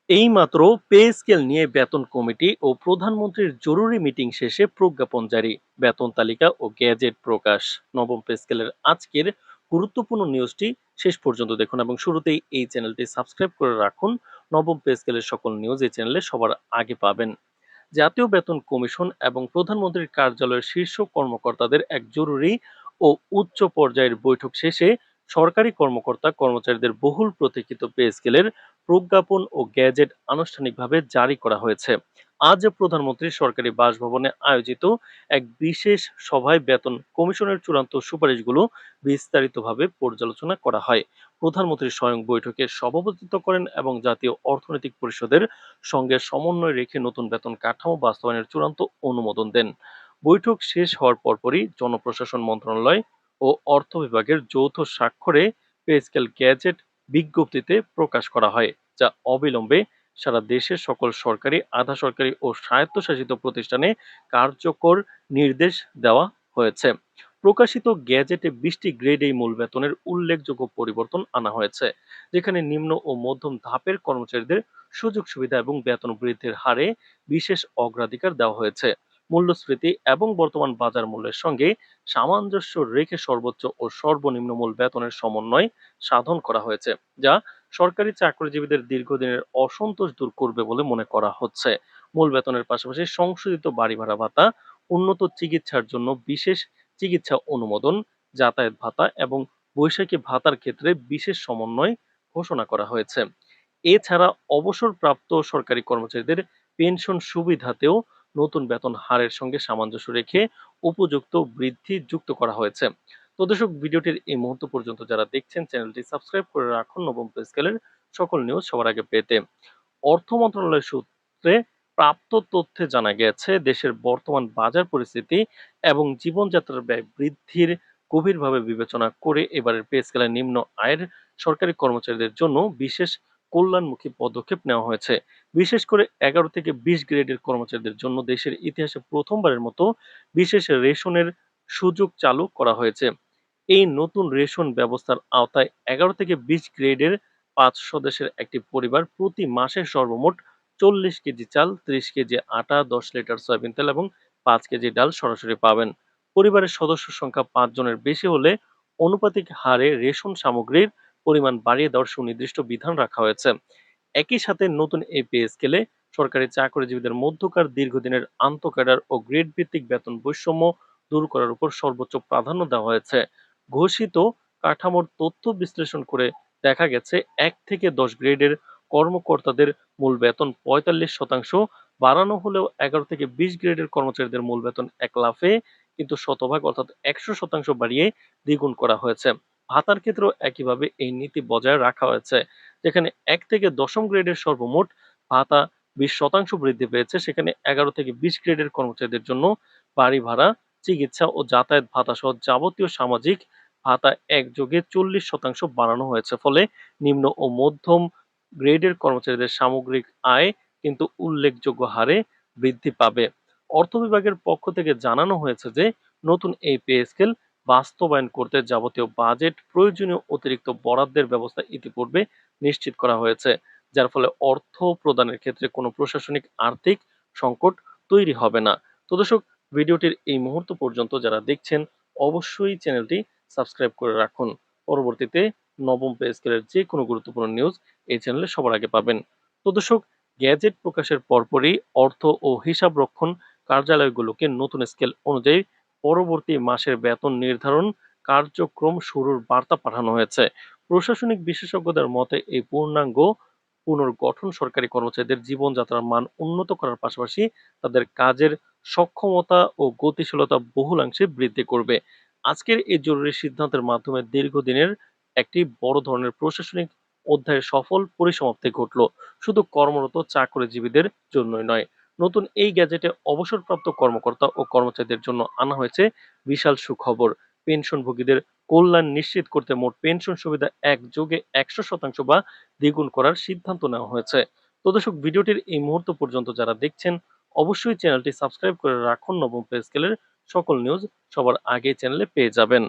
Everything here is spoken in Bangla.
এইমাত্র পে স্কেল নিয়ে বেতন কমিটি ও প্রধানমন্ত্রীর জরুরি মিটিং শেষে প্রজ্ঞাপন জারি, বেতন তালিকা ও গ্যাজেট প্রকাশ। নবম পে স্কেলের আজকের গুরুত্বপূর্ণ নিউজটি শেষ পর্যন্ত দেখুন এবং শুরুতেই এই চ্যানেলটি সাবস্ক্রাইব করে রাখুন। নবম পে স্কেলের সকল নিউজ এই চ্যানেলে সবার আগে পাবেন। জাতীয় বেতন কমিশন এবং প্রধানমন্ত্রীর কার্যালয়ের শীর্ষ কর্মকর্তাদের এক জরুরি ও উচ্চ পর্যায়ের বৈঠক শেষে সরকারি কর্মকর্তা কর্মচারীদের বহুল প্রতীক্ষিত পে স্কেলের প্রজ্ঞাপন ও গ্যাজেট আনুষ্ঠানিকভাবে জারি করা হয়েছে। আজ প্রধানমন্ত্রীর সরকারি বাসভবনে আয়োজিত এক বিশেষ সভায় বেতন কমিশনের চূড়ান্ত সুপারিশগুলো বিস্তারিতভাবে পর্যালোচনা করা হয়। প্রধানমন্ত্রী স্বয়ং বৈঠকে সভাপতিত্ব করেন এবং জাতীয় অর্থনৈতিক পরিষদের সঙ্গে সমন্বয় রেখে নতুন বেতন কাঠামো বাস্তবায়নের চূড়ান্ত অনুমোদন দেন। বৈঠক শেষ হওয়ার পরপরই জনপ্রশাসন মন্ত্রণালয় ও অর্থ বিভাগের যৌথ স্বাক্ষরে পে স্কেল গ্যাজেট বিজ্ঞপ্তিতে প্রকাশ করা হয়, যা অবিলম্বে সারা দেশের সকল সরকারি, আধা সরকারি ও স্বায়ত্তশাসিত প্রতিষ্ঠানে কার্যকর নির্দেশ দেওয়া হয়েছে। প্রকাশিত গ্যাজেটে 20টি গ্রেডে মূল বেতনের উল্লেখযোগ্য পরিবর্তন আনা হয়েছে, যেখানে নিম্ন ও মধ্যম ধাপের কর্মচারীদের সুযোগ সুবিধা এবং বেতন বৃদ্ধির হারে বিশেষ অগ্রাধিকার দেওয়া হয়েছে। মূল্যস্ফীতি এবং বর্তমান বাজার মূল্যের সঙ্গে সামঞ্জস্য রেখে সর্বোচ্চ ও সর্বনিম্ন মূল বেতনের সমন্বয় সাধন করা হয়েছে, যা সরকারি চাকরিজীবীদের দীর্ঘদিনের অসন্তোষ দূর করবে বলে মনে করা হচ্ছে। মূল বেতনের পাশাপাশি সংশোধিত বাড়ি ভাড়া ভাতা, উন্নত চিকিৎসার জন্য বিশেষ চিকিৎসা অনুমোদন, যাতায়াত ভাতা এবং বৈশাখী ভাতার ক্ষেত্রে বিশেষ সমন্বয় ঘোষণা করা হয়েছে। এছাড়া অবসরপ্রাপ্ত সরকারি কর্মচারীদের পেনশন সুবিধাতেও নতুন বেতন হারের সঙ্গে সামঞ্জস্য রেখে উপযুক্ত বৃদ্ধি যুক্ত করা হয়েছে। তো দর্শক, ভিডিওটির এই মুহূর্ত পর্যন্ত যারা দেখছেন, চ্যানেলটি সাবস্ক্রাইব করে রাখুন নবম পে স্কেলের সকল নিউজ সবার আগে পেতে। অর্থ মন্ত্রণালয়ের সূত্রে প্রাপ্ত তথ্যে জানা গেছে, দেশের বর্তমান বাজার পরিস্থিতি এবং জীবনযাত্রার ব্যয় বৃদ্ধির গভীরভাবে বিবেচনা করে এবারের পে স্কেলে নিম্ন আয়ের সরকারি কর্মচারীদের জন্য বিশেষ কল্যাণমুখী পদক্ষেপ নেওয়া হয়েছে। বিশেষ করে 11 থেকে 20 গ্রেডের কর্মচারীদের জন্য দেশের ইতিহাসে প্রথমবারের মতো বিশেষ রেশনের সুযোগ চালু করা হয়েছে। এই নতুন রেশন ব্যবস্থার আওতায় 11 থেকে 20 গ্রেডের 5 সদস্যের একটি পরিবার প্রতি মাসে সর্বমোট 40 কেজি চাল, 30 কেজি আটা, 10 লিটার সয়াবিন তেল এবং 5 কেজি ডাল সরাসরি পাবেন। পরিবারের সদস্য সংখ্যা 5 জনের বেশি হলে অনুপাতিক হারে রেশন সামগ্রীর পরিমাণ বাড়িয়ে দেওয়ার সুনির্দিষ্ট বিধান রাখা হয়েছে। একই সাথে নতুন এই পে স্কেলে সরকারি চাকরিজীবীদের মধ্যকার দীর্ঘদিনের আন্তঃক্যাডার ও গ্রেড ভিত্তিক বেতন বৈষম্য দূর করার উপর সর্বোচ্চ প্রাধান্য দেওয়া হয়েছে। ঘোষিত কাঠামোর তথ্য বিশ্লেষণ করে দেখা গেছে, 1 থেকে 10 গ্রেডের কর্মকর্তাদের মূল বেতন 45% বাড়ানো হলেও 11 থেকে 20 গ্রেডের কর্মচারীদের মূল বেতন এক লাফে কিন্তু শতভাগ অর্থাৎ 100% বাড়িয়ে দ্বিগুণ করা হয়েছে। ভাতার ক্ষেত্রেও একইভাবে এই নীতি বজায় রাখা হয়েছে, যেখানে 1 থেকে 10ম গ্রেডের সর্বমোট ভাতা 20% বৃদ্ধি পেয়েছে, সেখানে 11 থেকে 20 গ্রেডের কর্মচারীদের জন্য বাড়ি ভাড়া, চিকিৎসা ও যাতায়াত ভাতা সহ যাবতীয় সামাজিক ভাতা একযোগে 40% বাড়ানো হয়েছে। ফলে নিম্ন ও মধ্যম গ্রেডের কর্মচারীদের সামগ্রিক আয় কিন্তু উল্লেখযোগ্য হারে বৃদ্ধি পাবে। অর্থ বিভাগের পক্ষ থেকে জানানো হয়েছে যে নতুন এই পে স্কেল বাস্তবায়ন করতে যাবতীয় বাজেট প্রয়োজনীয় অতিরিক্ত বরাদ্দের ব্যবস্থা ইতিপূর্বে নিশ্চিত করা হয়েছে, যার ফলে অর্থ প্রদানের ক্ষেত্রে কোনো প্রশাসনিক আর্থিক সংকট তৈরি হবে না। তো দর্শক, ভিডিওটির এই মুহূর্ত পর্যন্ত যারা দেখছেন, অবশ্যই চ্যানেলটি সাবস্ক্রাইব করে রাখুন। পরবর্তীতে নবম পে স্কেলের যে কোনো গুরুত্বপূর্ণ নিউজ এই চ্যানেলে সবার আগে পাবেন। তো দর্শক, গ্যাজেট প্রকাশের পরপরই অর্থ ও হিসাব রক্ষণ কার্যালয়গুলোকে নতুন স্কেল অনুযায়ী পরবর্তী মাসের বেতন নির্ধারণ কার্যক্রম শুরুর বার্তা পাঠানো হয়েছে। প্রশাসনিক বিশেষজ্ঞদের মতে এই পূর্ণাঙ্গ পুনর্গঠন সরকারি কর্মচারীদের জীবনযাত্রার মান উন্নত করার পাশাপাশি তাদের কাজের সক্ষমতা ও গতিশীলতা বহুলাংশে বৃদ্ধি করবে। আজকের এই জরুরি সিদ্ধান্তের মাধ্যমে দীর্ঘদিনের একটি বড় ধরনের প্রশাসনিক অধ্যায়ের সফল পরিসমাপ্তি ঘটল, শুধু কর্মরত চাকরিজীবীদের জন্যই নয়। নতুন এই গ্যাজেটে অবসরপ্রাপ্ত কর্মকর্তা ও কর্মচারীদের জন্য আনা হয়েছে বিশাল সুখবর। পেনশনভোগীদের কল্যাণ নিশ্চিত করতে মোট পেনশন সুবিধা একযোগে 100% বা দ্বিগুণ করার সিদ্ধান্ত নেওয়া হয়েছে। তো দর্শক, ভিডিওটির এই মুহূর্ত পর্যন্ত যারা দেখছেন, অবশ্যই চ্যানেলটি সাবস্ক্রাইব করে রাখুন। নবম পে স্কেলের সকল নিউজ সবার আগে চ্যানেলে পেয়ে যাবেন।